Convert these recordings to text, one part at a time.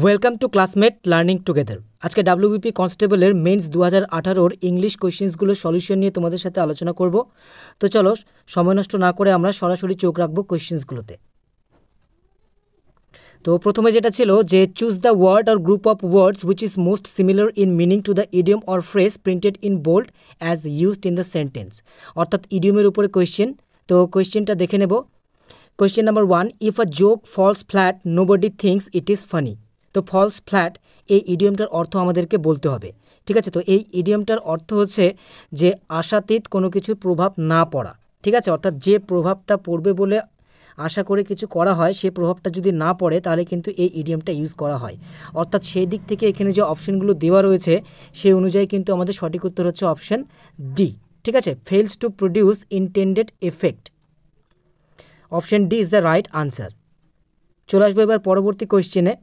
Welcome to classmate learning together. আজকে WBP কনস্টেবলের men's 2018 English কোয়েশ্চেন্সগুলো সলিউশন নিয়ে তোমাদের সাথে আলোচনা করব। তো চলো সময় নষ্ট না করে আমরা সরাসরি চোখ রাখবো কোয়েশ্চেন্সগুলোতে। তো প্রথমে যেটা ছিল যে choose the word or group of words which is most similar in meaning to the idiom or phrase printed in bold as used in the sentence. অর্থাৎ ইডিয়মের উপরে কোয়েশ্চেন। তো কোয়েশ্চেনটা দেখে নেব। Question number 1, if a joke falls flat nobody thinks it is funny. তো falls flat এই ইডিয়মটার অর্থ আমাদেরকে বলতে হবে। ঠিক আছে, তো এই ইডিয়মটার অর্থ হচ্ছে যে আশাতীত কোনো কিছুর প্রভাব না পড়া। ঠিক আছে, অর্থাৎ যে প্রভাবটা পড়বে বলে আশা করে কিছু করা হয় সে প্রভাবটা যদি না পড়ে তাহলে কিন্তু এই ইডিয়মটা ইউজ করা হয়। অর্থাৎ সেই দিক থেকে এখানে যে অপশনগুলো দেওয়া রয়েছে সেই অনুযায়ী কিন্তু আমাদের সঠিক উত্তর হচ্ছে অপশন ডি। ঠিক আছে, fails to produce intended effect. Option D is the right answer. চলে আসবো এবার পরবর্তী কোয়েশ্চেনে।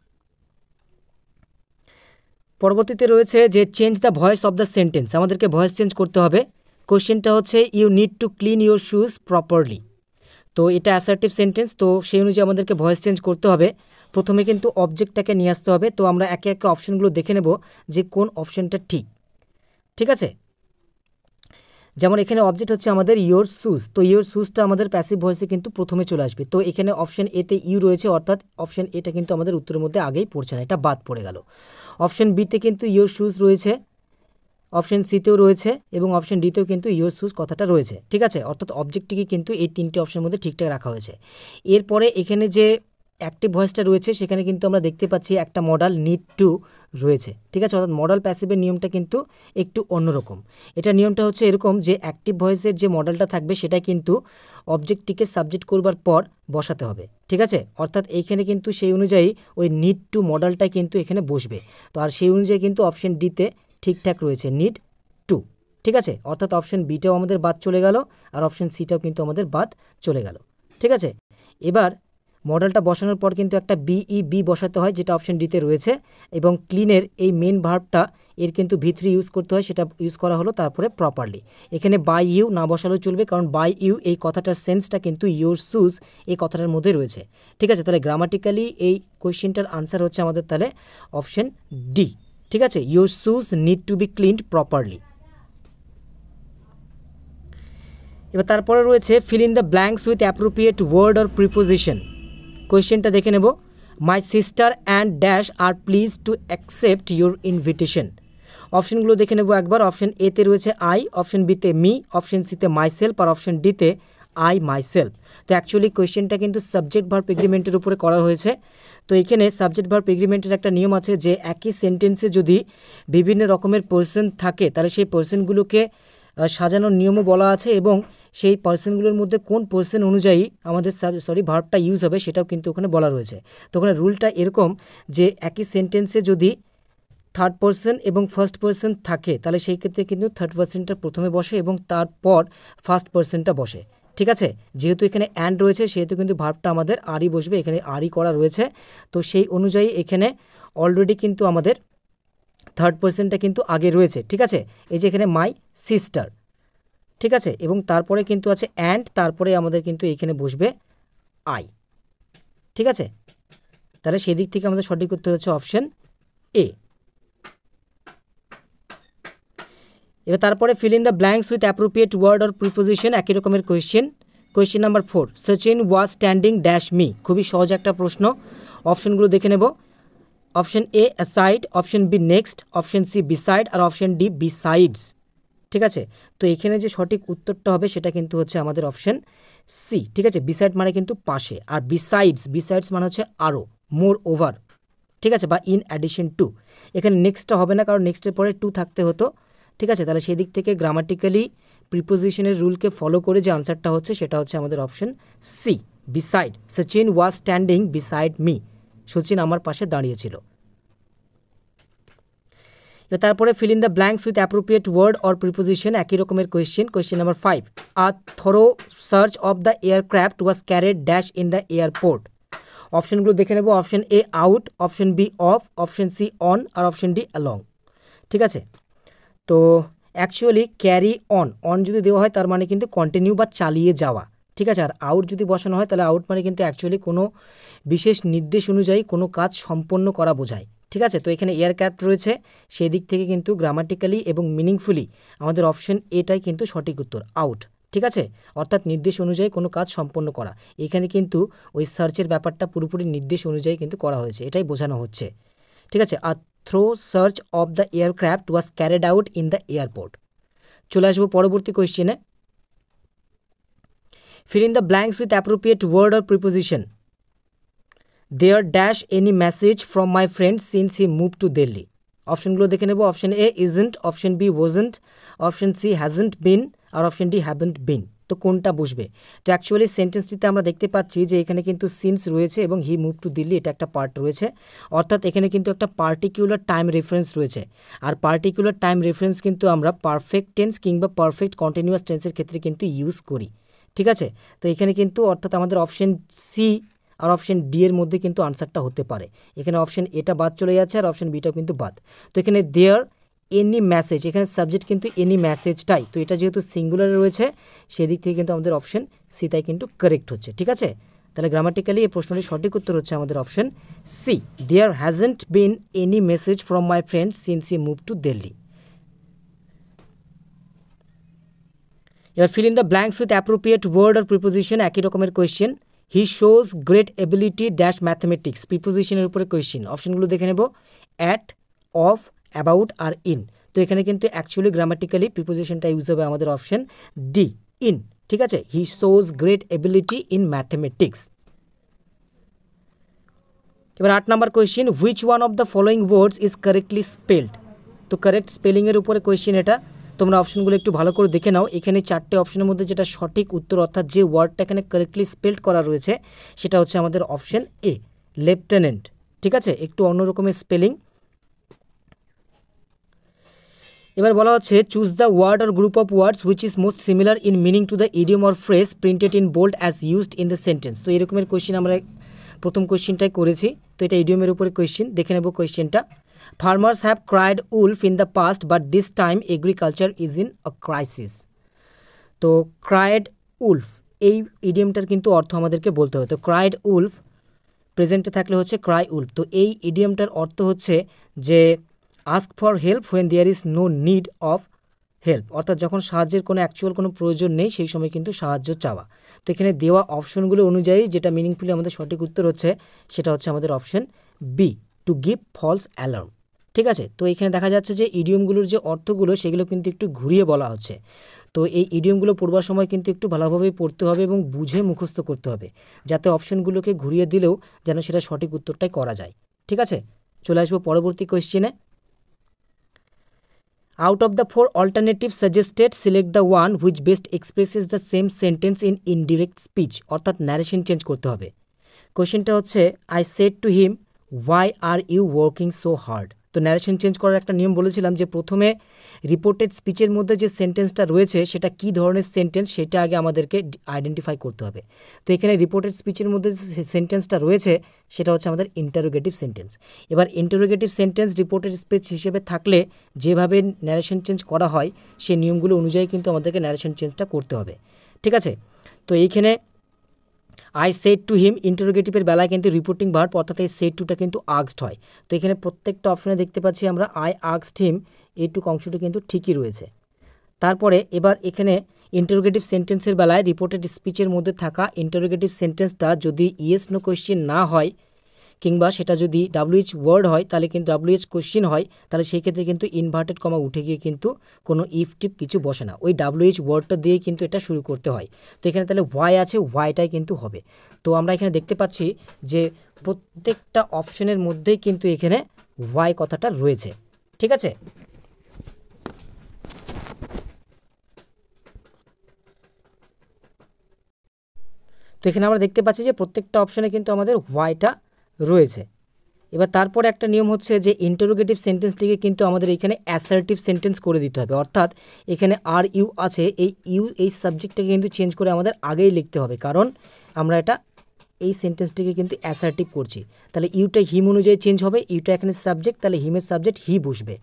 পরবর্তীতে রয়েছে যে change the voice of the sentence. আমাদেরকে ভয়েস চেঞ্জ করতে হবে। কোয়েশ্চেনটা হচ্ছে you need to clean your shoes properly. তো এটা অ্যাসার্টিভ সেন্টেন্স, তো সেই অনুযায়ী আমাদেরকে ভয়েস চেঞ্জ করতে হবে। প্রথমে কিন্তু অবজেক্টটাকে নিয়ে আসতে হবে। তো আমরা একে একে অপশনগুলো দেখে নেব যে কোন অপশনটা ঠিক। ঠিক আছে, যেমন এখানে অবজেক্ট হচ্ছে আমাদের ইয়োর শুজ। তো ইয়োর শুজটা আমাদের প্যাসিভ ভয়েসে কিন্তু প্রথমে চলে আসবে। তো এখানে অপশন এতে ইউ রয়েছে, অর্থাৎ অপশন এটা কিন্তু আমাদের উত্তরের মধ্যে আগেই পড়ছে না, এটা বাদ পড়ে গেল। অপশন বিতে কিন্তু ইয়োর শুজ রয়েছে, অপশন সিতেও রয়েছে এবং অপশন ডিতেও কিন্তু ইয়োর শুজ কথাটা রয়েছে। ঠিক আছে, অর্থাৎ অবজেক্টটিকে কিন্তু এই তিনটে অপশনের মধ্যে ঠিকঠাক রাখা হয়েছে। এরপরে এখানে যে অ্যাক্টিভ ভয়েসটা রয়েছে সেখানে কিন্তু আমরা দেখতে পাচ্ছি একটা মডাল নিড টু রয়েছে। ঠিক আছে, অর্থাৎ মডাল প্যাসিভের নিয়মটা কিন্তু একটু অন্যরকম। এটা নিয়মটা হচ্ছে এরকম যে অ্যাক্টিভ ভয়েসের যে মডেলটা থাকবে সেটা কিন্তু অবজেক্টটিকে সাবজেক্ট করবার পর বসাতে হবে। ঠিক আছে, অর্থাৎ এইখানে কিন্তু সেই অনুযায়ী ওই নিড টু মডেলটাই কিন্তু এখানে বসবে। তো আর সেই অনুযায়ী কিন্তু অপশন ডিতে ঠিকঠাক রয়েছে নিড টু। ঠিক আছে, অর্থাৎ অপশন বিটাও আমাদের বাদ চলে গেল আর অপশন সিটাও কিন্তু আমাদের বাদ চলে গেল। ঠিক আছে, এবার মডেলটা বসানোর পর কিন্তু একটা বি বসাতে হয় যেটা অপশন ডিতে রয়েছে, এবং ক্লিনের এই মেন ভার্বটা এর কিন্তু ভিতরে ইউজ করতে হয়, সেটা ইউজ করা হলো তারপরে প্রপারলি। এখানে বাই ইউ না বসালেও চলবে, কারণ বাই ইউ এই কথাটার সেন্সটা কিন্তু ইউর শুজ এই কথাটার মধ্যে রয়েছে। ঠিক আছে, তাহলে গ্রামাটিক্যালি এই কোয়েশ্চেনটার আনসার হচ্ছে আমাদের তাহলে অপশন ডি। ঠিক আছে, your shoes need to be cleaned properly. এবার তারপরে রয়েছে fill in the blanks with appropriate word or preposition. কোয়েশ্চেনটা দেখে নেব। My sister and dash are please to accept your invitation. অপশনগুলো দেখে নেব একবার। অপশন এতে রয়েছে আই, অপশন বিতে মি, অপশন সিতে মাইসেলফ আর অপশন ডিতে আই মাইসেলফ। তো অ্যাকচুয়ালি কোয়েশ্চেনটা কিন্তু সাবজেক্ট ভার্ব এগ্রিমেন্টের উপরে করা হয়েছে। তো এখানে সাবজেক্ট ভার্ব এগ্রিমেন্টের একটা নিয়ম আছে যে একই সেন্টেন্সে যদি বিভিন্ন রকমের পার্সন থাকে তাহলে সেই পার্সনগুলোকে সাজানোর নিয়মও বলা আছে, এবং সেই পার্সনগুলোর মধ্যে কোন পার্সন অনুযায়ী আমাদের ভার্বটা ইউজ হবে সেটাও কিন্তু ওখানে বলা রয়েছে। তো ওখানে রুলটা এরকম যে একই সেন্টেন্সে যদি থার্ড পার্সন এবং ফার্স্ট পার্সন থাকে তাহলে সেই ক্ষেত্রে কিন্তু থার্ড পার্সনটা প্রথমে বসে এবং তারপর ফার্স্ট পার্সনটা বসে। ঠিক আছে, যেহেতু এখানে অ্যান্ড রয়েছে সেহেতু কিন্তু ভার্বটা আমাদের আরই বসবে, এখানে আরই করা রয়েছে। তো সেই অনুযায়ী এখানে অলরেডি কিন্তু আমাদের থার্ড পার্সনটা কিন্তু আগে রয়েছে। ঠিক আছে, এই যে এখানে মাই সিস্টার। ঠিক আছে, এবং তারপরে কিন্তু আছে অ্যান্ড, তারপরে আমাদের কিন্তু এইখানে বসবে আই। ঠিক আছে, তাহলে সেদিক থেকে আমাদের সঠিক উত্তর হচ্ছে অপশন এ। এবার তারপরে fill in the blanks with appropriate word or preposition. একই রকমের কোয়েশ্চেন। Question number 4, Sachin was standing dash me. খুবই সহজ একটা প্রশ্ন। অপশনগুলো দেখে নেব। Option A aside, option B next, option C beside আর অপশন ডি বিসাইডস। ঠিক আছে, তো এখানে যে সঠিক উত্তরটা হবে সেটা কিন্তু হচ্ছে আমাদের অপশন সি। ঠিক আছে, বিসাইড মানে কিন্তু পাশে, আর বিসাইডস মানে হচ্ছে আরও, মোর ওভার। ঠিক আছে, বা ইন অ্যাডিশন টু। এখানে নেক্সটটা হবে না, কারণ নেক্সটের পরে টু থাকতে হতো। ঠিক আছে, তাহলে সেই দিক থেকে গ্রামাটিক্যালি প্রিপোজিশনের রুলকে ফলো করে যে আনসারটা হচ্ছে সেটা হচ্ছে আমাদের option C, beside. Sachin was standing beside me. Sachin আমার পাশে দাঁড়িয়েছিল। তারপরে fill in the blanks with appropriate word or preposition. একই রকমের কোয়েশ্চেন। Question number 5, a thorough search of the aircraft was carried dash in the airport. অপশনগুলো দেখে নেব। Option A out, option B off, option C on আর option D along. ঠিক আছে, তো অ্যাকচুয়ালি ক্যারি অন যদি দেওয়া হয় তার মানে কিন্তু কন্টিনিউ বা চালিয়ে যাওয়া। ঠিক আছে। আর আউট যদি বসানো হয় তাহলে আউট মানে কিন্তু অ্যাকচুয়ালি কোনো বিশেষ নির্দেশ অনুযায়ী কোনো কাজ সম্পন্ন করা বোঝায়। ঠিক আছে। তো এখানে এয়ারক্রাফট রয়েছে, সেই দিক থেকে কিন্তু গ্রামাটিক্যালি এবং মিনিংফুলি আমাদের অপশন এটাই কিন্তু সঠিক উত্তর, আউট। ঠিক আছে, অর্থাৎ নির্দেশ অনুযায়ী কোনো কাজ সম্পন্ন করা। এখানে কিন্তু ওই সার্চের ব্যাপারটা পুরোপুরি নির্দেশ অনুযায়ী কিন্তু করা হয়েছে, এটাই বোঝানো হচ্ছে। ঠিক আছে। A thorough search of the aircraft was carried out in the airport. চলে আসবো পরবর্তী কোয়েশ্চেনে। fill in the blanks with appropriate word or preposition. There dash any message from my friend since he moved to Delhi. অপশনগুলো দেখে নেব। Option A isn't, option B wasn't, option C hasn't been, আর option D haven't been। তো কোনটা বসবে? তো actually সেন্টেন্সটিতে আমরা দেখতে পাচ্ছি যে এখানে কিন্তু সিন্স রয়েছে এবং হি মুভ টু দিল্লি, এটা একটা পার্ট রয়েছে, অর্থাৎ এখানে কিন্তু একটা পার্টিকুলার টাইম রেফারেন্স রয়েছে। আর পার্টিকুলার টাইম রেফারেন্স কিন্তু আমরা পারফেক্ট টেন্স কিংবা পারফেক্ট কন্টিনিউয়াস টেন্সের ক্ষেত্রে কিন্তু ইউজ করি। ঠিক আছে। তো এখানে কিন্তু অর্থাৎ আমাদের অপশন সি আর অপশন ডি এর মধ্যে কিন্তু আনসারটা হতে পারে। এখানে অপশন এটা বাদ চলে যাচ্ছে আর অপশন বিটাও কিন্তু বাদ। তো এখানে দেয়ার এনি মেসেজ, এখানে সাবজেক্ট কিন্তু এনি মেসেজটাই, তো এটা যেহেতু সিঙ্গুলারে রয়েছে সেদিক থেকে কিন্তু আমাদের অপশন সি তাই কিন্তু কারেক্ট হচ্ছে। ঠিক আছে, তাহলে গ্রামাটিক্যালি এই প্রশ্নটির সঠিক উত্তর হচ্ছে আমাদের option C, there hasn't been any message from my friend since he move to Delhi. এবার fill in the blanks with appropriate word আর প্রিপোজিশন। একই রকমের question. He shows great ability dash mathematics, প্রিপোজিশনের উপরে কোয়েশ্চেন। অপশনগুলো দেখে নেব, অ্যাট, অফ, অ্যাবাউট আর ইন। তো এখানে কিন্তু অ্যাকচুয়ালি গ্রামাটিক্যালি প্রিপোজিশনটা ইউজ হবে আমাদের অপশন ডি, ইন। ঠিক আছে, হি shows great ability in mathematics. এবার 8 number question, which one of the following words is correctly spelled. তো কারেক্ট স্পেলিংয়ের উপরে কোয়েশ্চেন এটা। তোমরা অপশনগুলো একটু ভালো করে দেখে নাও। এখানে 4টে অপশনের মধ্যে যেটা সঠিক উত্তর, অর্থাৎ যে ওয়ার্ডটা এখানে কারেক্টলি স্পেলড করা রয়েছে সেটা হচ্ছে আমাদের অপশন এ, লেফটেন্যান্ট। ঠিক আছে, একটু অন্যরকমের স্পেলিং। এবার বলা হচ্ছে choose the word or group of words which is most similar in meaning to the idiom or phrase printed in bold as used in the sentence. তো এরকমের কোয়েশ্চেন আমরা প্রথম কোয়েশ্চেনটাই করেছি। তো এটা ইডিয়মের উপরে কোয়েশ্চেন, দেখে নেব কোয়েশ্চেনটা। Farmers have cried Wolf in the past but this time agriculture is in a crisis. তো ক্রাইড উলফ, এই ইডিয়মটার কিন্তু অর্থ আমাদেরকে বলতে হবে। তো ক্রাইড উলফ প্রেজেন্টে থাকলে হচ্ছে ক্রাই উলফ। তো এই ইডিয়মটার অর্থ হচ্ছে যে ask for help when there is no need of help, অর্থাৎ যখন সাহায্যের কোনো অ্যাকচুয়াল কোনো প্রয়োজন নেই সেই সময় কিন্তু সাহায্য চাওয়া। তো এখানে দেওয়া অপশনগুলো অনুযায়ী যেটা মিনিংফুলি আমাদের সঠিক উত্তর হচ্ছে সেটা হচ্ছে আমাদের option B, to give false alarm. ঠিক আছে, তো এখানে দেখা যাচ্ছে যে ইডিয়মগুলোর যে অর্থগুলো সেগুলো কিন্তু একটু ঘুরিয়ে বলা হচ্ছে। তো এই ইডিয়মগুলো পড়বার সময় কিন্তু একটু ভালোভাবে পড়তে হবে এবং বুঝে মুখস্থ করতে হবে, যাতে অপশনগুলোকে ঘুরিয়ে দিলেও যেন সেটা সঠিক উত্তরটাই করা যায়। ঠিক আছে, চলে আসবো পরবর্তী কোয়েশ্চেনে। Out of the 4 alternatives suggested, select the one which best expresses the same sentence in indirect speech, অর্থাৎ ন্যারেশন চেঞ্জ করতে হবে। কোয়েশ্চেনটা হচ্ছে I said to him why are you working so hard. তো ন্যারেশন চেঞ্জ করার একটা নিয়ম বলেছিলাম যে প্রথমে রিপোর্টেড স্পিচের মধ্যে যে সেন্টেন্সটা রয়েছে সেটা কী ধরনের সেন্টেন্স সেটা আগে আমাদেরকে আইডেন্টিফাই করতে হবে। তো এখানে রিপোর্টেড স্পিচের মধ্যে যে সেন্টেন্সটা রয়েছে সেটা হচ্ছে আমাদের ইন্টারোগেটিভ সেন্টেন্স। এবার ইন্টারোগেটিভ সেন্টেন্স রিপোর্টেড স্পিচ হিসেবে থাকলে যেভাবে ন্যারেশন চেঞ্জ করা হয় সেই নিয়মগুলো অনুযায়ী কিন্তু আমাদেরকে ন্যারেশন চেঞ্জটা করতে হবে। ঠিক আছে, তো এইখানে আই সেড টু হিম ইন্টারোগেটিভের বেলায় কিন্তু রিপোর্টিং ভার্ব, অর্থাৎ এই সেড টুটা কিন্তু আস্কড হয়। তো এখানে প্রত্যেকটা অপশনে দেখতে পাচ্ছি আমরা আই আস্কড হিম, এইটুকু অংশটা কিন্তু ঠিকই রয়েছে। তারপরে এবার এখানে ইন্টারোগেটিভ সেন্টেন্সের বেলায় রিপোর্টেড স্পিচের মধ্যে থাকা ইন্টারোগেটিভ সেন্টেন্সটা যদি ইয়েস নো কোয়েশ্চেন না হয় কিংবা সেটা যদি WH ওয়ার্ড হয় তাহলে কিন্তু WH কোয়েশ্চেন হয়, তাহলে সেই ক্ষেত্রে কিন্তু ইনভার্টেড কমা উঠে গিয়ে কিন্তু কোনো ইফ টিপ কিছু বসে না, ওই WH ওয়ার্ডটা দিয়ে কিন্তু এটা শুরু করতে হয়। তো এখানে তাহলে হোয়াই আছে, হোয়াইটাই কিন্তু হবে। তো আমরা এখানে দেখতে পাচ্ছি যে প্রত্যেকটা অপশনের মধ্যেই কিন্তু এখানে হোয়াই কথাটা রয়েছে। ঠিক আছে, তো এখানে আমরা দেখতে পাচ্ছি যে প্রত্যেকটা অপশনে কিন্তু আমাদের হোয়াইটা রয়েছে। এবার তারপরে একটা নিয়ম হচ্ছে যে ইন্টারোগেটিভ সেন্টেন্সটিকে কিন্তু আমাদের এখানে অ্যাসার্টিভ সেন্টেন্স করে দিতে হবে, অর্থাৎ এখানে আর ইউ আছে, এই সাবজেক্টটাকে কিন্তু চেঞ্জ করে আমাদের আগেই লিখতে হবে, কারণ আমরা এটা এই সেন্টেন্সটিকে কিন্তু অ্যাসার্টিভ করছি। তাহলে ইউটা হিম অনুযায়ী চেঞ্জ হবে, ইউটা এখানে সাবজেক্ট, তাহলে হিমের সাবজেক্ট হি বসবে।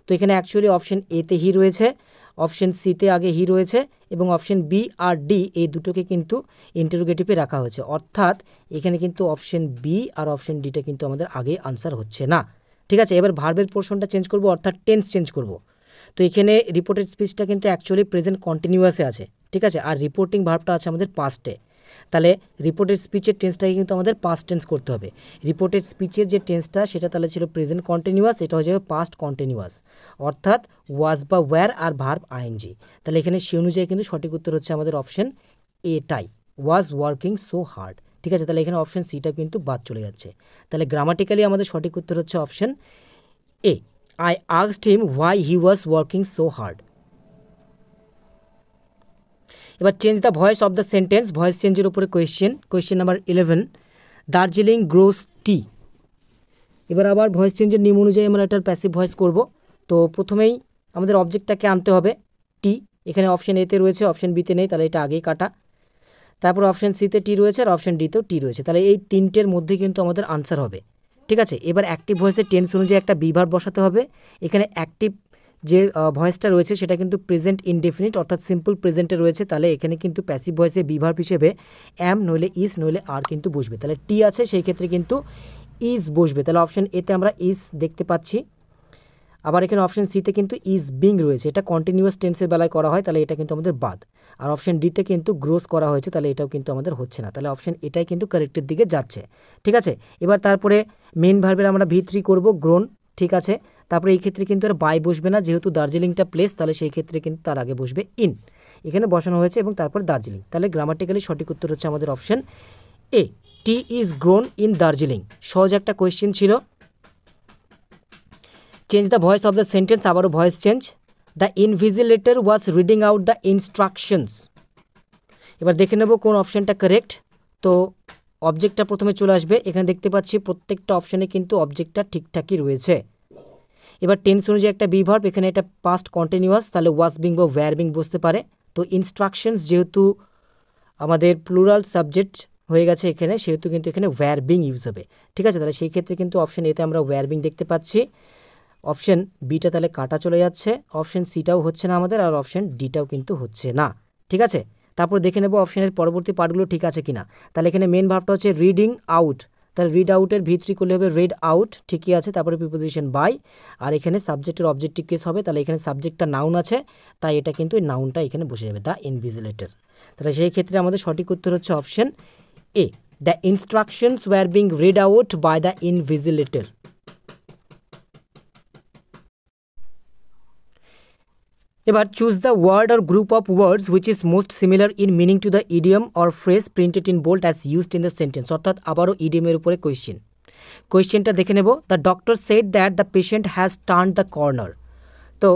তো এখানে অ্যাকচুয়ালি অপশন এতে হি রয়েছে, অপশন সিতে আগে হি রয়েছে এবং অপশন বি আর ডি এই দুটোকে কিন্তু ইন্টারোগেটিভে রাখা হয়েছে, অর্থাৎ এখানে কিন্তু অপশন বি আর অপশন ডিটা কিন্তু আমাদের আগে আনসার হচ্ছে না। ঠিক আছে, এবার ভার্বের পোর্শনটা চেঞ্জ করব, অর্থাৎ টেন্স চেঞ্জ করব। তো এখানে রিপোর্টেড স্পিচটা কিন্তু অ্যাকচুয়ালি প্রেজেন্ট কন্টিনিউয়াসে আছে, ঠিক আছে, আর রিপোর্টিং ভার্বটা আছে আমাদের পাস্টে। তাহলে রিপোর্টেড স্পিচের টেন্সটাকে কিন্তু আমাদের পাস্ট টেন্স করতে হবে। রিপোর্টেড স্পিচের যে টেন্সটা সেটা তাহলে ছিল প্রেজেন্ট কন্টিনিউয়াস, এটা হয়ে যাবে পাস্ট কন্টিনিউয়াস, অর্থাৎ ওয়াজ বা ওয়্যার আর ভার্ব আইএনজি। তাহলে এখানে সে অনুযায়ী কিন্তু সঠিক উত্তর হচ্ছে আমাদের অপশন এটাই, ওয়াজ ওয়ার্কিং সো হার্ড। ঠিক আছে, তাহলে এখানে অপশন সিটা কিন্তু বাদ চলে যাচ্ছে। তাহলে গ্রামাটিক্যালি আমাদের সঠিক উত্তর হচ্ছে option A, I asked him why he was working so hard. এবার change the voice of the sentence, voice চেঞ্জের উপরে question number 11, Darjeeling grows tea. এবার আবার ভয়েস চেঞ্জের নিয়ম অনুযায়ী আমরা এটার প্যাসিভ ভয়েস করব। তো প্রথমেই আমাদের অবজেক্টটাকে আনতে হবে টি, এখানে অপশন এতে রয়েছে, অপশন বিতে নেই, তাহলে এটা আগেই কাটা। তারপর অপশন সিতে টি রয়েছে আর অপশন ডিতেও টি রয়েছে, তাহলে এই তিনটের মধ্যে কিন্তু আমাদের আনসার হবে। ঠিক আছে, এবার অ্যাক্টিভ ভয়েসের টেন্স অনুযায়ী একটা বিভার বসাতে হবে। এখানে অ্যাক্টিভ যে ভয়েসটা রয়েছে সেটা কিন্তু প্রেজেন্ট ইনডেফিনিট অর্থাৎ সিম্পল প্রেজেন্টে রয়েছে, তাহলে এখানে কিন্তু প্যাসিভ ভয়েসে বিভার্ব হিসেবে অ্যাম নইলে ইজ নইলে আর কিন্তু বসবে। তাহলে টি আছে সেই ক্ষেত্রে কিন্তু ইজ বসবে, তাহলে অপশন এতে আমরা ইজ দেখতে পাচ্ছি। আবার এখানে অপশন সিতে কিন্তু ইজ বিং রয়েছে, এটা কন্টিনিউয়াস টেন্সের বেলায় করা হয়, তাহলে এটা কিন্তু আমাদের বাদ। আর অপশন ডিতে কিন্তু গ্রোস করা হয়েছে, তাহলে এটাও কিন্তু আমাদের হচ্ছে না, তাহলে অপশন এটাই কিন্তু কারেক্টের দিকে যাচ্ছে। ঠিক আছে, এবার তারপরে মেন ভার্বের আমরা V3 করব গ্রোন। ঠিক আছে, তারপরে এই ক্ষেত্রে কিন্তু আর বাই বসবে না, যেহেতু দার্জিলিংটা প্লেস, তাহলে সেই ক্ষেত্রে কিন্তু তার আগে বসবে ইন, এখানে বসানো হয়েছে এবং তারপর দার্জিলিং। তাহলে গ্রামাটিক্যালি সঠিক উত্তর হচ্ছে আমাদের option A, tea is grown in Darjeeling. সহজ একটা কোয়েশ্চেন ছিল। Change the voice of the sentence, আবারও voice change. The invigilator was reading out the instructions. এবার দেখে নেব কোন অপশানটা কারেক্ট। তো অবজেক্টটা প্রথমে চলে আসবে, এখানে দেখতে পাচ্ছি প্রত্যেকটা অপশানে কিন্তু অবজেক্টটা ঠিকঠাকই রয়েছে। এবার টেন্স অনুযায়ী একটা বিভার্ব, এখানে এটা পাস্ট কন্টিনিউয়াস, তাহলে ওয়াজ বিং বা ওয়্যার বিং বসতে পারে। তো ইনস্ট্রাকশনস যেহেতু আমাদের প্লুরাল সাবজেক্ট হয়ে গেছে এখানে, সেহেতু কিন্তু এখানে ওয়্যার বিং ইউজ হবে। ঠিক আছে, তাহলে সেই ক্ষেত্রে কিন্তু অপশন এতে আমরা ওয়্যার বিং দেখতে পাচ্ছি। অপশন বিটা তাহলে কাটা চলে যাচ্ছে, অপশন সিটাও হচ্ছে না আমাদের, আর অপশন ডিটাও কিন্তু হচ্ছে না। ঠিক আছে, তারপর দেখে নেব অপশনের পরবর্তী পার্টগুলো ঠিক আছে কিনা। তাহলে এখানে মেন ভার্বটা হচ্ছে রিডিং আউট, তাহলে রিড আউটের V3 করলে হবে রেড আউট, ঠিকই আছে। তারপরে প্রিপোজিশন বাই, আর এখানে সাবজেক্টের অবজেক্টিভ কেস হবে, তাহলে এখানে সাবজেক্টটা নাউন আছে, তাই এটা কিন্তু এই নাউনটা এখানে বসে যাবে, দ্য ইনভিজিলেটর। তাহলে সেই ক্ষেত্রে আমাদের সঠিক উত্তর হচ্ছে option A, the instructions were being read out by the invigilator. এবার choose the word or group of words which is most similar in meaning to the idiom or phrase printed in bold as used in the sentence, অর্থাৎ আবারও ইডিয়মের উপরে কোয়েশ্চেনটা দেখে নেব। The doctor said that the patient has turned the corner. তো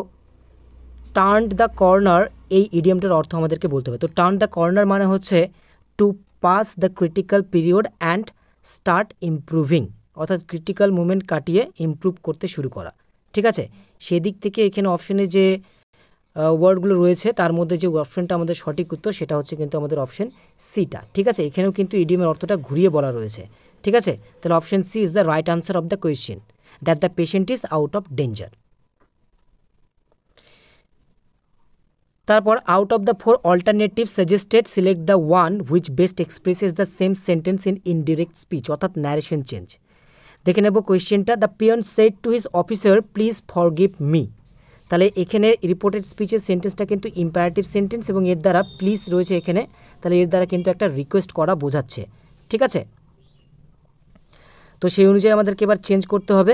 turned the corner এই ইডিয়মটার অর্থ আমাদেরকে বলতে হবে। তো টার্ন দ্য কর্নার মানে হচ্ছে to pass the critical period and start improving, অর্থাৎ ক্রিটিক্যাল মুভমেন্ট কাটিয়ে ইমপ্রুভ করতে শুরু করা। ঠিক আছে, সেদিক থেকে এখানে অপশনে যে ওয়ার্ডগুলো রয়েছে তার মধ্যে যে অপশনটা আমাদের সঠিক উত্তর সেটা হচ্ছে কিন্তু আমাদের অপশন সিটা। ঠিক আছে, এখানেও কিন্তু ইডিয়মের অর্থটা ঘুরিয়ে বলা রয়েছে। ঠিক আছে, তাহলে option C is the right answer of the question, that the patient is out of danger. তারপর out of the 4 alternative suggested select the one which best expresses the same sentence in indirect speech, অর্থাৎ narration change. দেখে নেব কোয়েশ্চেনটা। The peon said to his officer please forgive me. তাহলে এখানে reported স্পিচের সেন্টেন্সটা কিন্তু imperative sentence এবং এর দ্বারা প্লিজ রয়েছে এখানে, তাহলে এর দ্বারা কিন্তু একটা রিকোয়েস্ট করা বোঝাচ্ছে। ঠিক আছে, তো সেই অনুযায়ী আমাদেরকে এবার চেঞ্জ করতে হবে।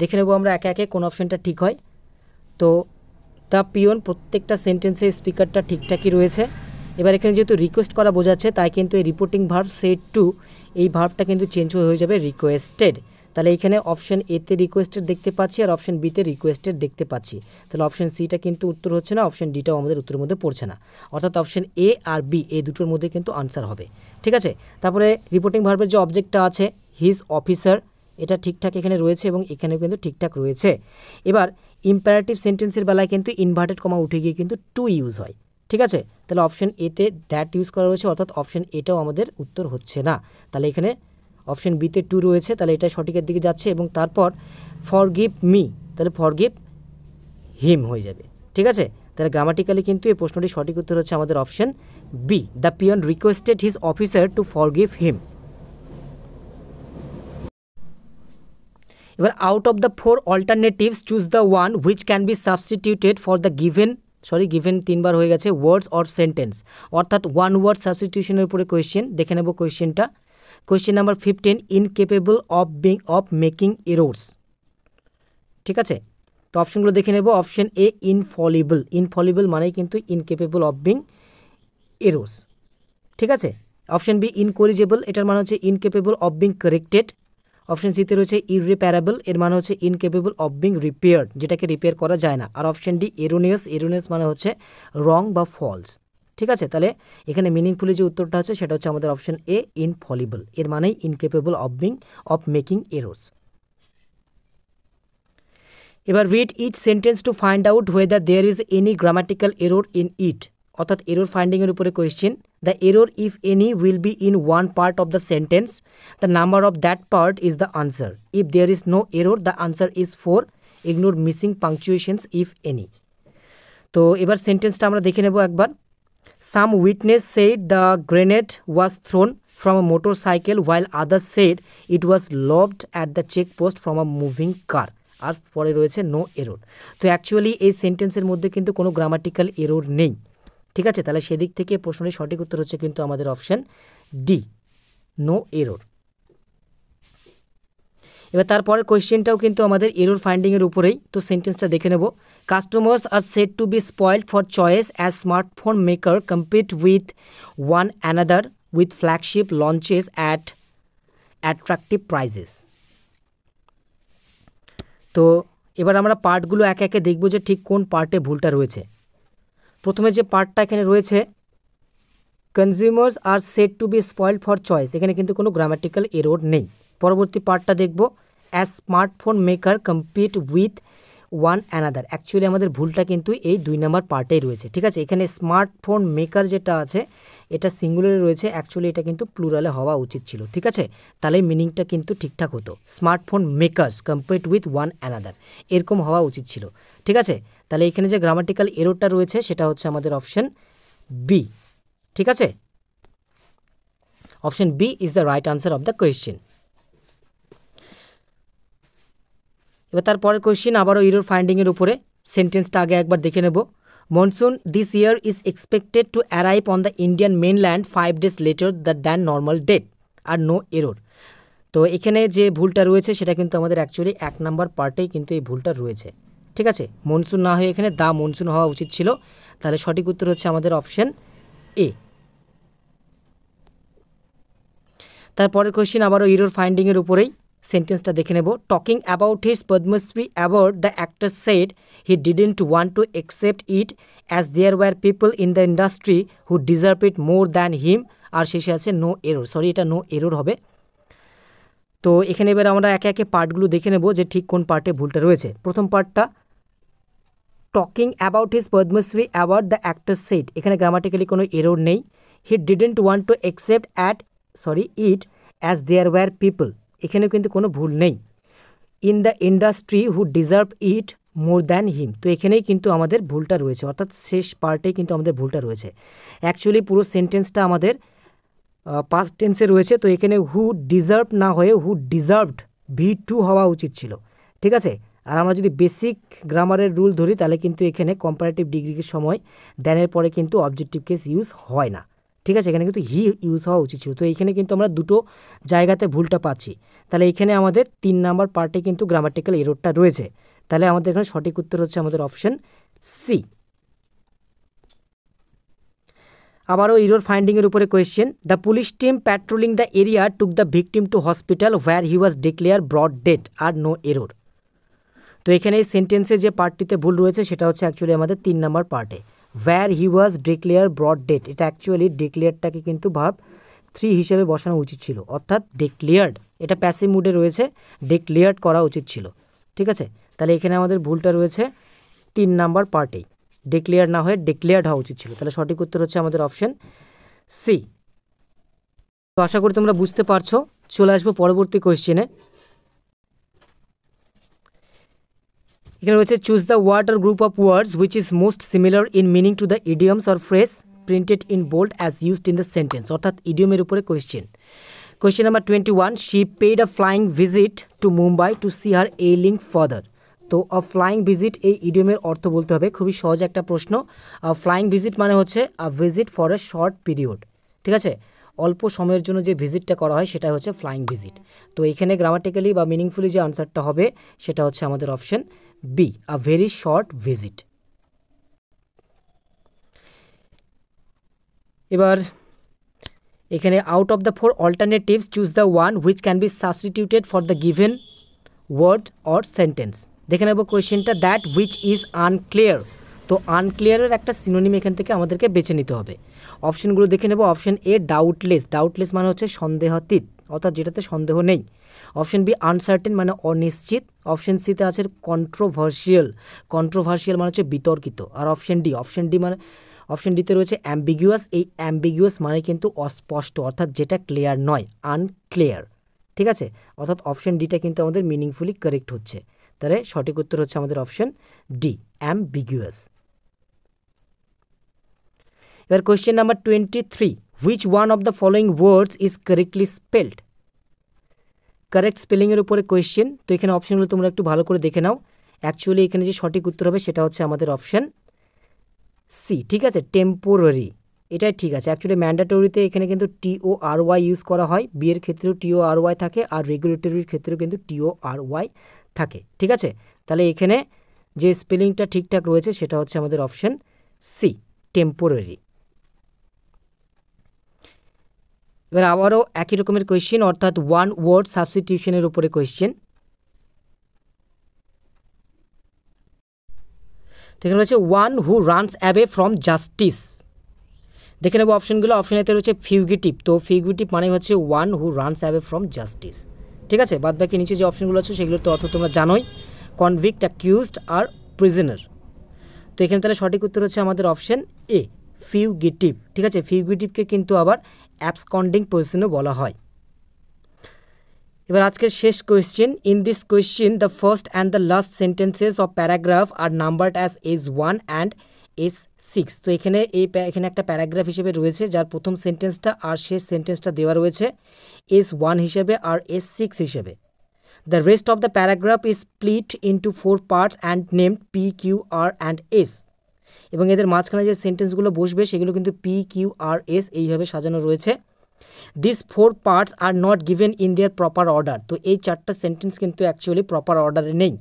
দেখে নেব আমরা একে একে কোন অপশনটা ঠিক হয়। তো দ্য পিয়ন, প্রত্যেকটা সেন্টেন্সে স্পিকারটা ঠিকঠাকই রয়েছে। এবার এখানে যেহেতু রিকোয়েস্ট করা বোঝাচ্ছে তাই কিন্তু এই রিপোর্টিং ভার্ব সেড টু এই ভার্বটা কিন্তু চেঞ্জ হয়ে যাবে রিকোয়েস্টেড। তাহলে এখানে অপশন এতে রিকোয়েস্টেড দেখতে পাচ্ছি আর অপশন বিতে রিকোয়েস্টেড দেখতে পাচ্ছি, তাহলে অপশন সিটা কিন্তু উত্তর হচ্ছে না, অপশন ডিটাও আমাদের উত্তরের মধ্যে পড়ছে না, অর্থাৎ অপশন এ আর বি এই দুটোর মধ্যে কিন্তু আনসার হবে। ঠিক আছে, তারপরে রিপোর্টিং ভার্বের যে অবজেক্টটা আছে হিজ অফিসার, এটা ঠিকঠাক এখানে রয়েছে এবং এখানেও কিন্তু ঠিকঠাক রয়েছে। এবার ইম্পারেটিভ সেন্টেন্সের বেলায় কিন্তু ইনভার্টেড কমা উঠে গিয়ে কিন্তু টু ইউজ হয়। ঠিক আছে, তাহলে অপশন এতে দ্যাট ইউজ করা রয়েছে, অর্থাৎ অপশন এটাও আমাদের উত্তর হচ্ছে না, তাহলে এখানে অপশন বিতে টু রয়েছে, তাহলে এটা সঠিকের দিকে যাচ্ছে। এবং তারপর ফরগিভ মি, তাহলে ফরগিভ হিম হয়ে যাবে। ঠিক আছে, তাহলে গ্রামাটিক্যালি কিন্তু এই প্রশ্নটি সঠিক উত্তর হচ্ছে আমাদের option B, the peon requested his officer to forgive him. এবার out of the 4 alternatives choose the one which can be substituted for the given given 3বার হয়ে গেছে ওয়ার্ডস অর সেন্টেন্স, অর্থাৎ ওয়ান ওয়ার্ড সাবস্টিটিউশনের উপরে কোয়েশ্চেন। দেখে নেব কোয়েশ্চেনটা। Question number 15, incapable of making errors. ঠিক আছে, তো অপশনগুলো দেখে নেব। অপশন এ ইনফলিবল, ইনফলিবল মানেই কিন্তু ইনকেপেবল অফ বিং এরোর্স। ঠিক আছে। অপশন বি ইনকরিজেবল, এটার মানে হচ্ছে incapable of being corrected. Option সিতে রয়েছে ইররিপেয়ারেবল, এর মানে হচ্ছে ইনকেপেবল অফ বিং রিপেয়ার্ড, যেটাকে রিপেয়ার করা যায় না। আর অপশন ডি এরোনিয়াস, এরোনিয়াস মানে হচ্ছে রং বা ফলস। ঠিক আছে, তাহলে এখানে মিনিংফুলি যে উত্তরটা হচ্ছে সেটা হচ্ছে আমাদের অপশন এ ইনফলিবল, এর মানেই ইনকেপেবল অফ মেকিং এরোর্স। এবার read each sentence to find out whether there is any grammatical error in it, অর্থাৎ এরর ফাইন্ডিংয়ের উপরে question. The error if any will be in one part of the sentence, the number of that part is the answer. If there is no error the answer is 4, ignore missing punctuations if any. তো এবার সেন্টেন্সটা আমরা দেখে নেব একবার। সাম witness said the grenade was thrown from a motorcycle while others said it was lobbed at the check post from a moving car. আর পরে রয়েছে নো এরর। তো অ্যাকচুয়ালি এই সেন্টেন্সের মধ্যে কিন্তু কোনো গ্রামাটিক্যাল এরর নেই। ঠিক আছে, তাহলে সেদিক থেকে প্রশ্নের সঠিক উত্তর হচ্ছে কিন্তু আমাদের অপশন ডি, নো এরর। এবার তারপরের কোয়েশ্চেনটাও কিন্তু আমাদের এরর ফাইন্ডিংয়ের উপরেই। তো সেন্টেন্সটা দেখে নেব। Customers R said to B spoiled for choice as smartphone maker compete with one another with flagship launches at attractive prices. তো এবার আমরা পার্টগুলো একে একে দেখব যে ঠিক কোন পার্টে ভুলটা রয়েছে। প্রথমে যে পার্টটা এখানে রয়েছে, consumers R said to B spoiled for choice, এখানে কিন্তু কোনো গ্রামাটিক্যাল এরর নেই। পরবর্তী পার্টটা দেখব, as smartphone maker compete with one another. Actually আমাদের ভুলটা কিন্তু এই 2 নম্বর পার্টেই রয়েছে। ঠিক আছে, এখানে স্মার্টফোন মেকার যেটা আছে এটা সিঙ্গুলারে রয়েছে, অ্যাকচুয়ালি এটা কিন্তু প্লুরালে হওয়া উচিত ছিল। ঠিক আছে, তাহলে মিনিংটা কিন্তু ঠিকঠাক হতো। Smartphone makers compete with one another এরকম হওয়া উচিত ছিল। ঠিক আছে, তাহলে এখানে যে গ্রামাটিক্যাল এররটা রয়েছে সেটা হচ্ছে আমাদের অপশন বি। ঠিক আছে, option B is the right answer of the question. এবার তারপরের কোয়েশ্চেন আবারও এরর ফাইন্ডিংয়ের উপরে। সেন্টেন্সটা আগে একবার দেখে নেব। Monsoon this year is expected to arrive on the Indian mainland 5 days later than normal date or no error. তো এখানে যে ভুলটা রয়েছে সেটা কিন্তু আমাদের অ্যাকচুয়ালি 1 নম্বর পার্টেই কিন্তু এই ভুলটা রয়েছে। ঠিক আছে, মনসুন না হয়ে এখানে দা মনসুন হওয়া উচিত ছিল। তাহলে সঠিক উত্তর হচ্ছে আমাদের অপশন এ। তারপরের কোয়েশ্চেন আবারও এরর ফাইন্ডিংয়ের উপরেই। সেন্টেন্সটা দেখে নেব। Talking about his Padmashri award the actor said he didn't want to accept it as there were people in the industry who deserve it more than him. আর শেষে আছে নো এরর, সরি এটা no error হবে। তো এখানে এবার আমরা একে একে পার্টগুলো দেখে নেব যে ঠিক কোন পার্টে ভুলটা রয়েছে। প্রথম পার্টটা, talking about his Padmashri award the actor said, এখানে গ্রামাটিক্যালি কোনো এরর নেই। He didn't want to accept it as there were people, এখানেও কিন্তু কোনো ভুল নেই। In the industry who deserve it more than him, তো এখানেই কিন্তু আমাদের ভুলটা রয়েছে, অর্থাৎ শেষ পার্টেই কিন্তু আমাদের ভুলটা রয়েছে। অ্যাকচুয়ালি পুরো সেন্টেন্সটা আমাদের পাস্ট টেন্সে রয়েছে। তো এখানে হু ডিজার্ভ না হয়ে হু ডিজার্ভড V2 হওয়া উচিত ছিল। ঠিক আছে, আর আমরা যদি বেসিক গ্রামারের রুল ধরি তাহলে কিন্তু এখানে কম্পারেটিভ ডিগ্রির সময় দ্যানের পরে কিন্তু অবজেক্টিভ কেস ইউজ হয় না। ঠিক আছে, এখানে কিন্তু হি ইউজ হওয়া উচিত ছিল। তো এইখানে কিন্তু আমরা দুটো জায়গাতে ভুলটা পাচ্ছি। তাহলে এখানে আমাদের 3 নম্বর পার্টে কিন্তু গ্রামাটিক্যাল এররটা রয়েছে। তাহলে আমাদের এখানে সঠিক উত্তর হচ্ছে আমাদের অপশন সি। আবারও এরর ফাইন্ডিংয়ের উপরে question. The police team patrolling the area took the victim to hospital where he was declare brought dead আর নো এরর। তো এখানে এই সেন্টেন্সে যে পার্টটিতে ভুল রয়েছে সেটা হচ্ছে অ্যাকচুয়ালি আমাদের 3 নম্বর পার্টে। হোয়ার he was declare brought dead, এটা অ্যাকচুয়ালি ডিক্লেয়ারটাকে কিন্তু ভার্ব 3 হিসেবে বসানো উচিত ছিল, অর্থাৎ ডিক্লেয়ার্ড, এটা প্যাসিভ মুডে রয়েছে, ডিক্লেয়ার্ড করা উচিত ছিল। ঠিক আছে, তাহলে এখানে আমাদের ভুলটা রয়েছে 3 নম্বর পার্টেই, ডিক্লেয়ার না হয়ে ডিক্লেয়ার্ড হওয়া উচিত ছিল। তাহলে সঠিক উত্তর হচ্ছে আমাদের অপশন সি। তো আশা করি তোমরা বুঝতে পারছো। চলে আসবো পরবর্তী কোয়েশ্চেনে। এখানে রয়েছে choose the word or group of words which is most similar in meaning to the idioms or phrase printed in bold as used in the sentence, অর্থাৎ ইডিয়মের উপরে question. Question number 21, she paid a flying visit to Mumbai to see her ailing father. তো a flying visit এই ইডিয়মের অর্থ বলতে হবে, খুবই সহজ একটা প্রশ্ন। ফ্লাইং ভিজিট মানে হচ্ছে আ visit for a short period, ঠিক আছে, অল্প সময়ের জন্য যে ভিজিটটা করা হয় সেটা হচ্ছে ফ্লাইং ভিজিট। তো এখানে গ্রামাটিক্যালি বা মিনিংফুলি যে আনসারটা হবে সেটা হচ্ছে আমাদের option B, a very short visit. এবার এখানে out of the 4 alternatives choose the one which can be substituted for the given word or sentence. দেখে নেব কোয়েশ্চেনটা, দ্যাট হুইচ ইজ আনক্লিয়ার। তো আনক্লিয়ারের একটা সিনোনিম এখান থেকে আমাদেরকে বেছে নিতে হবে। অপশনগুলো দেখে নেব। অপশন এ ডাউটলেস, ডাউটলেস মানে হচ্ছে সন্দেহাতীত, অর্থাৎ যেটাতে সন্দেহ নেই। অপশন বি আনসার্টেন মানে অনিশ্চিত। অপশন সিতে আছে কন্ট্রোভার্সিয়াল, কন্ট্রোভার্সিয়াল মানে হচ্ছে বিতর্কিত। আর অপশন ডি মানে অপশন ডিতে রয়েছে অ্যাম্বিগুয়াস, এই অ্যাম্বিগুয়াস মানে কিন্তু অস্পষ্ট, অর্থাৎ যেটা ক্লিয়ার নয়, আনক্লিয়ার, ঠিক আছে, অর্থাৎ অপশন ডিটা কিন্তু আমাদের মিনিংফুলি কারেক্ট হচ্ছে। তাহলে সঠিক উত্তর হচ্ছে আমাদের অপশন ডি, অ্যাম্বিগুয়াস। এবার question number 23, which one of the following words is correctly spelled. Correct স্পেলিংয়ের উপরে কোয়েশ্চেন। তো এখানে অপশনগুলো তোমরা একটু ভালো করে দেখে নাও। অ্যাকচুয়ালি এখানে যে সঠিক উত্তর হবে সেটা হচ্ছে আমাদের অপশন সি, ঠিক আছে, টেম্পোরারি, এটাই ঠিক আছে। অ্যাকচুয়ালি ম্যান্ডেটরিতে এখানে কিন্তু TORY ইউজ করা হয়, বিয়ের ক্ষেত্রেও TORY থাকে, আর রেগুলেটরির ক্ষেত্রেও কিন্তু TORY থাকে, ঠিক আছে। তাহলে এখানে যে স্পেলিংটা ঠিকঠাক রয়েছে সেটা হচ্ছে আমাদের অপশন সি, টেম্পোরারি। এবার আবারও একই রকমের কোয়েশ্চেন, অর্থাৎ ওয়ান ওয়ার্ড সাবস্টিটিউশনের উপরে কোয়েশ্চেন। তো এখানে রয়েছে one who runs away from justice. দেখে নেব অপশনগুলো। অপশন এতে রয়েছে ফিউগিটিভ, তো ফিউগিটিভ মানে হচ্ছে one who runs away from justice, ঠিক আছে। বাদ বাকি নিচে যে অপশনগুলো আছে সেগুলোর তো অর্থ তোমরা জানোই, কনভিক্ট, অ্যাকিউজড আর প্রিজনার। তো এখানে তাহলে সঠিক উত্তর হচ্ছে আমাদের অপশন এ, ফিউগিটিভ, ঠিক আছে। ফিউগিটিভকে কিন্তু আবার অ্যাবসকন্ডিং পার্সনও বলা হয়। এবার আজকের শেষ question, in this question the first and the last sentences of paragraph are numbered as S1 and S6। তো এখানে এখানে একটা প্যারাগ্রাফ হিসেবে রয়েছে যার প্রথম সেন্টেন্সটা আর শেষ সেন্টেন্সটা দেওয়া রয়েছে S1 হিসেবে আর S6 হিসেবে। The rest of the paragraph is split into 4 parts and named P, Q, R and S। এবং এদের মাঝখানে যে সেন্টেন্সগুলো বসবে সেগুলো কিন্তু P, Q, R, S এইভাবে সাজানো রয়েছে। This 4 parts are not given in their proper order. তো এই চারটা সেন্টেন্স কিন্তু অ্যাকচুয়ালি প্রপার অর্ডারে নেই।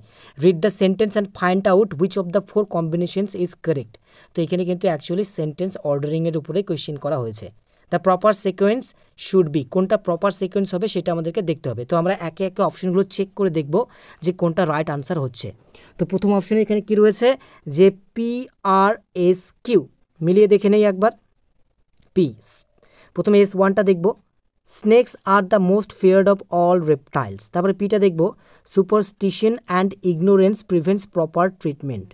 Read the sentence and find out which of the 4 combinations is correct. তো এখানে কিন্তু অ্যাকচুয়ালি সেন্টেন্স অর্ডারিংয়ের উপরে কোয়েশ্চেন করা হয়েছে। The proper sequence should be, কোনটা প্রপার সিকোয়েন্স হবে সেটা আমাদেরকে দেখতে হবে। তো আমরা একে একে অপশনগুলো চেক করে দেখব যে কোনটা রাইট আনসার হচ্ছে। তো প্রথম অপশনে এখানে কি রয়েছে যে PRSQ, মিলিয়ে দেখে নেই একবার। পি, প্রথমে S1টা দেখব, snakes are the most feared of all reptiles. তারপরে পিটা দেখব, superstition and ignorance prevents proper treatment.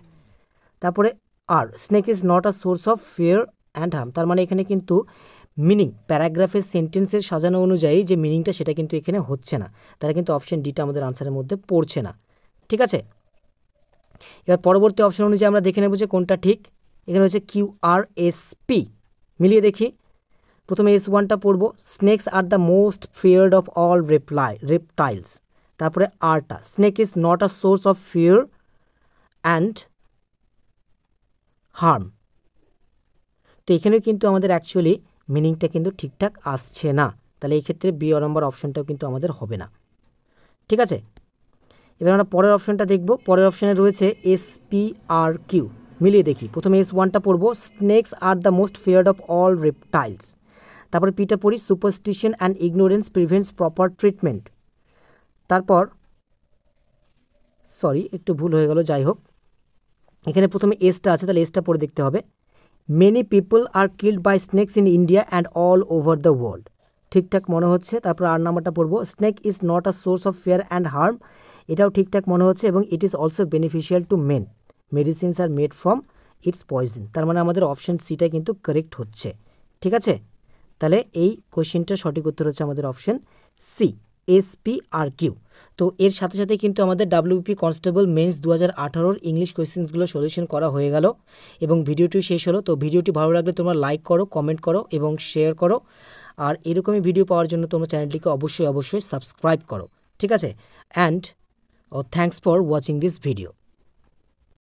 তারপরে R, snake is not a source of fear and harm. তার মানে এখানে কিন্তু মিনিং প্যারাগ্রাফের সেন্টেন্সের সাজানো অনুযায়ী যে মিনিংটা সেটা কিন্তু এখানে হচ্ছে না, তারা কিন্তু অপশন ডিটা আমাদের আনসারের মধ্যে পড়ছে না, ঠিক আছে। এবার পরবর্তী অপশন অনুযায়ী আমরা দেখে নেব যে কোনটা ঠিক। এখানে হচ্ছে QRSP, মিলিয়ে দেখি। প্রথমে S1টা পড়ব, snake's are the most feared of all reptiles. তারপরে আরটা, snake is not a source of fear and harm. তো এখানেও কিন্তু আমাদের অ্যাকচুয়ালি মিনিংটা কিন্তু ঠিকঠাক আসছে না, তাহলে এই ক্ষেত্রে বি নম্বর অপশনটাও কিন্তু আমাদের হবে না, ঠিক আছে। এবার আমরা পরের অপশনটা দেখব। পরের অপশানে রয়েছে SPRQ, মিলিয়ে দেখি। প্রথমে S1টা পড়ব, snake's are the most feared of all reptiles. তারপরে পিটা পড়ি, superstition and ignorance prevents proper treatment. তারপর একটু ভুল হয়ে গেল, যাই হোক, এখানে প্রথমে এসটা আছে, তাহলে এসটা পড়ে দেখতে হবে। Many people are killed by snakes in India and all over the world, ঠিকঠাক মনে হচ্ছে। তারপর আর নাম্বারটা পড়বো, snake is not a source of fear and harm, এটাও ঠিকঠাক মনে হচ্ছে। এবং it is also beneficial to men, medicines are made from its poison. তার মানে আমাদের অপশন সিটা কিন্তু কারেক্ট হচ্ছে, ঠিক আছে। তাহলে এই কোয়েশ্চেনটার সঠিক উত্তর হচ্ছে আমাদের অপশন সি, SPRQ। তো এর সাথে সাথে কিন্তু আমাদের ডাব্লিউপি কনস্টেবল মেন্স 2018 ইংলিশ কোয়েশ্চেন্সগুলো সলিউশন করা হয়ে গেল এবং ভিডিওটি শেষ হলো। তো ভিডিওটি ভালো লাগলে তোমরা লাইক করো, কমেন্ট করো এবং শেয়ার করো। আর এরকমই ভিডিও পাওয়ার জন্য তোমরা চ্যানেলটিকে অবশ্যই সাবস্ক্রাইব করো, ঠিক আছে? And thanks for watching this video.